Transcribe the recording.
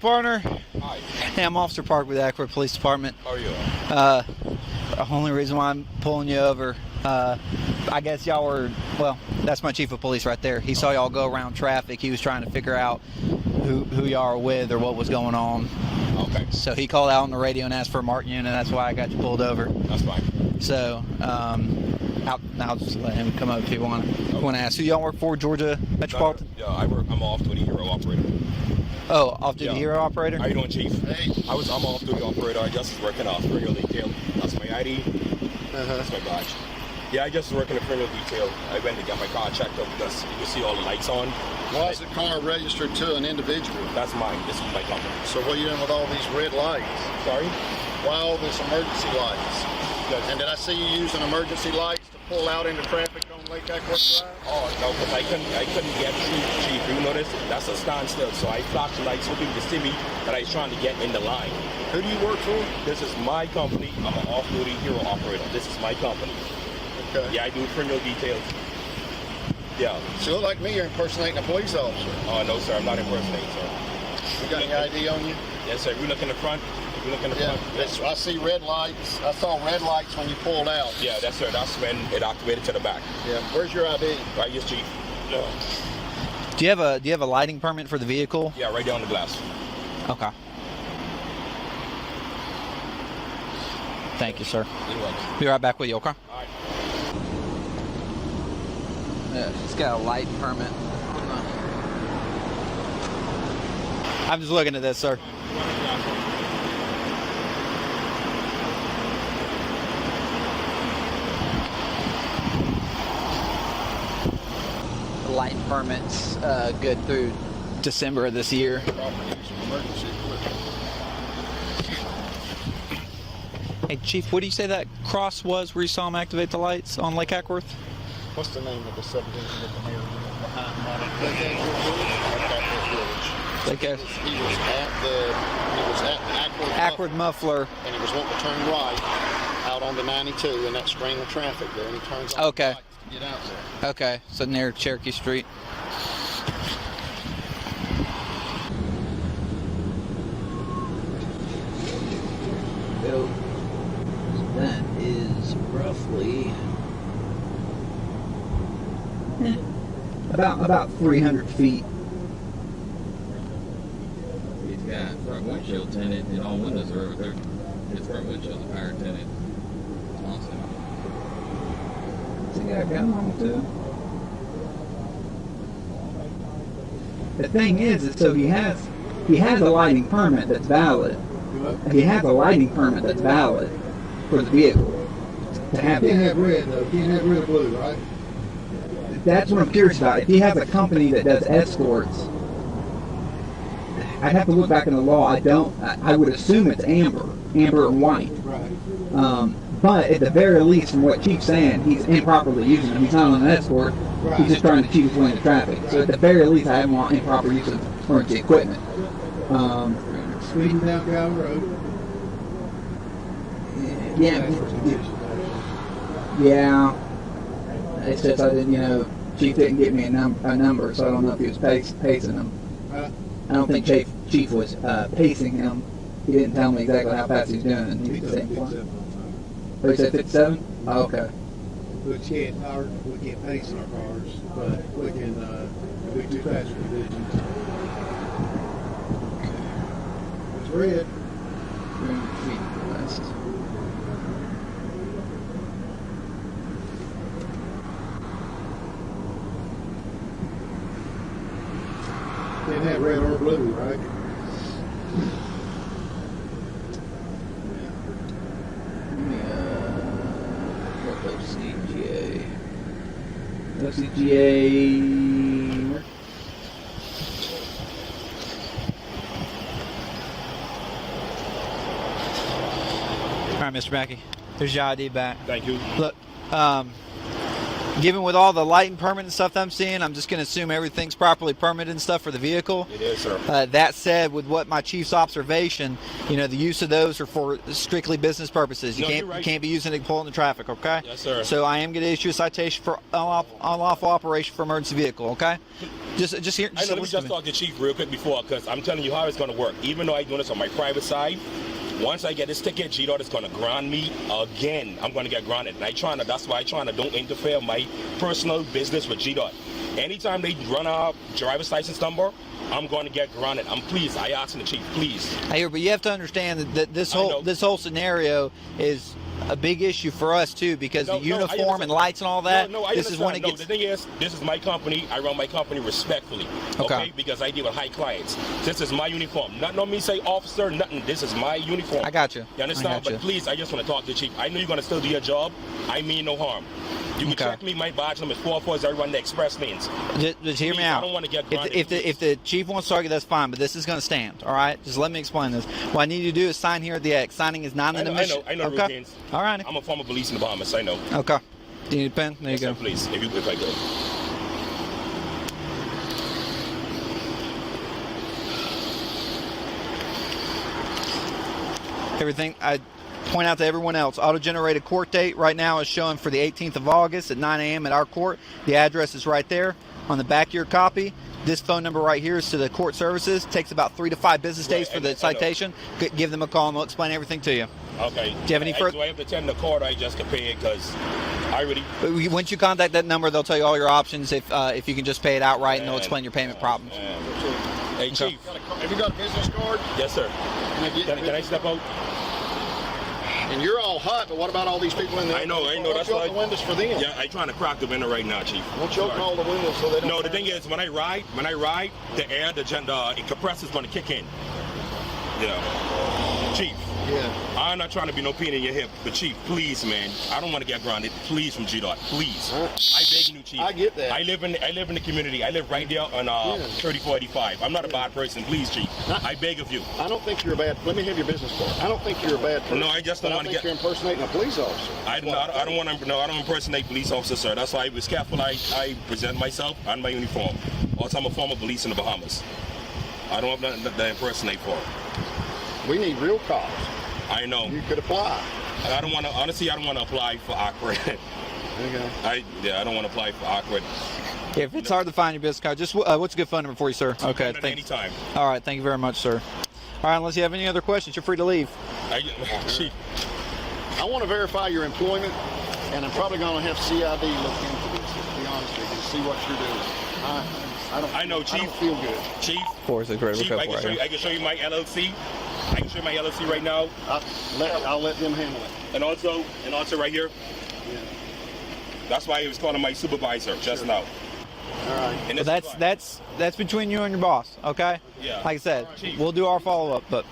partner. Hi. Hey, I'm Officer Park with the Akron Police Department. How are you? The only reason why I'm pulling you over, I guess y'all were, well, that's my chief of police right there. He saw y'all go around traffic. He was trying to figure out who y'all are with or what was going on. Okay. So he called out on the radio and asked for a marked unit, and that's why I got you pulled over. That's fine. So I'll just let him come up if you want to ask. Who y'all work for, Georgia Metropolitan? Yeah, I'm off-duty hero operator. Oh, off-duty hero operator? How you doing, Chief? Hey. I'm off-duty operator. I just was working off criminal detail. That's my ID. That's my badge. Yeah, I just was working in criminal detail. I went to get my car checked out because you can see all the lights on. Why is the car registered to an individual? That's mine. This is my company. So what are you doing with all these red lights? Sorry? Why all these emergency lights? And did I see you using emergency lights to pull out into traffic on Lake Ackworth Drive? Oh, no, because I couldn't get through, Chief. You notice? That's a standstill. So I flashed the lights hoping to see me that I was trying to get in the line. Who do you work for? This is my company. I'm an off-duty hero operator. This is my company. Okay. Yeah, I do criminal details. Yeah. So you look like me, you're impersonating a police officer. Oh, no, sir. I'm not impersonating, sir. You got any ID on you? Yes, sir. We look in the front. We look in the front. Yeah. I see red lights. I saw red lights when you pulled out. Yeah, that's sir. That's when it activated to the back. Yeah. Where's your ID? Right, yes, Chief. Yeah. Do you have a lighting permit for the vehicle? Yeah, right there on the glass. Okay. Thank you, sir. You're welcome. Be right back with you, okay? All right. Yeah, she's got a light permit. I'm just looking at this, sir. The light permit's good through December of this year. Emergency equipment. Hey, Chief, what do you say that cross was where you saw him activate the lights on Lake Ackworth? What's the name of the subdivision with the mayor behind Lake Ackworth Village? Lake Ackworth. He was at Ackworth Muffler. And he was wanting to turn right out onto 92 in that string of traffic there, and he turns on Okay. the lights to get out there. Okay, so near Cherokee Street. So that is roughly about 300 feet. He's got front windshield tinted and all windows are over there. His front windshield's power tinted. Awesome. Has he got a gun on him too? The thing is so he has a lighting permit that's valid. He has a lighting permit that's valid for the vehicle. To have Can't have red though. Can't have red or blue, right? That's what I'm curious about. If he has a company that does escorts, I'd have to look back in the law. I would assume it's amber and white. Right. But at the very least, from what Chief's saying, he's improperly using them. He's not on an escort. Right. He's just trying to cheat his way into traffic. So at the very least, I don't want improper use of emergency equipment. Speeding down Galvin Road. Yeah. It's just I didn't, Chief didn't give me a number, so I don't know if he was pacing them. I don't think Chief was pacing him. He didn't tell me exactly how fast he was doing. He was saying, oh, he said 57? Oh, okay. We can't pace in our cars, but we can do too fast revisions. It's red. 300 feet west. Can't have red or blue, right? OCGA. All right, Mr. Mackey. There's your ID back. Thank you. Look, given with all the lighting permit and stuff that I'm seeing, I'm just going to assume everything's properly permitted and stuff for the vehicle. It is, sir. That said, with what my chief's observation, you know, the use of those are for strictly business purposes. You No, can't you're right. you can't be using it to pull in the traffic, okay? Yes, sir. So I am going to issue a citation for unlawful operation for emergency vehicle, okay? Just here. I know, let me just talk to Chief real quick before, because I'm telling you how it's going to work. Even though I'm doing this on my private side, once I get this ticket, G-Dot is going to ground me again. I'm going to get grounded. And that's why I'm trying to don't interfere my personal business with G-Dot. Anytime they run our driver's license number, I'm going to get grounded. I asked the chief, please. Hey, but you have to understand that this whole scenario is a big issue for us too, because the uniform and lights and all that. This is when it gets. The thing is, this is my company. I run my company respectfully. Okay. Because I deal with high clients. This is my uniform. Not me say officer, nothing. This is my uniform. I got you. You understand? But please, I just want to talk to the chief. I know you're going to still do your job. I mean no harm. You can check me. My badge number is 44 is everyone the express lanes. Just hear me out. I don't want to get grounded. If the chief wants to argue, that's fine, but this is going to stand, all right? Just let me explain this. What I need you to do is sign here at the X. Signing is not an admission. I know the routines. All right. I'm a former police in the Bahamas. I know. Okay. Do you need a pen? There you go. Sir, please, if I could. Everything I point out to everyone else, auto-generated court date right now is showing for the 18th of August at 9 a.m. at our court. The address is right there on the back of your copy. This phone number right here is to the court services. Takes about 3 to 5 business days for the citation. Give them a call and they'll explain everything to you. Okay. Do you have any further? Do I have to attend the court? I just can pay it because I really. Once you contact that number, they'll tell you all your options. If you can just pay it outright, and they'll explain your payment problems. Hey, Chief. Have you got a business card? Yes, sir. Can I step out? And you're all hot, but what about all these people in there? I know. That's why the windows for them. Yeah, I'm trying to crack the window right now, Chief. Don't choke all the windows so they don't. No, the thing is, when I ride, the air, the compressor's going to kick in. Yeah. Chief. Yeah. I'm not trying to be no pain in your hip, but Chief, please, man, I don't want to get grounded. Please, from G-Dot, please. I beg you, Chief. I get that. I live in the community. I live right there on 3485. I'm not a bad person. Please, Chief. I beg of you. I don't think you're a bad. Let me have your business card. I don't think you're a bad person. No, I just don't want to get. You're impersonating a police officer. I don't want to. No, I don't impersonate police officers, sir. That's why I was careful. I present myself on my uniform. Also, I'm a former police in the Bahamas. I don't have nothing to impersonate for. We need real cops. I know. You could apply. I don't want to. Honestly, I don't want to apply for awkward. Okay. I don't want to apply for awkward. If it's hard to find your business card, just what's a good phone number for you, sir? Okay, thanks. Anytime. All right, thank you very much, sir. All right, unless you have any other questions, you're free to leave. Chief. I want to verify your employment, and I'm probably going to have CID look into this, to be honest with you, to see what you're doing. I know, Chief. I don't feel good. Chief. Chief, I can show you my LLC. I can show you my LLC right now. I'll let them handle it. And also right here. Yeah. That's why he was calling my supervisor just now. All right. And Well, that's between you and your boss, okay? Yeah. Like I said, we'll do our follow-up, but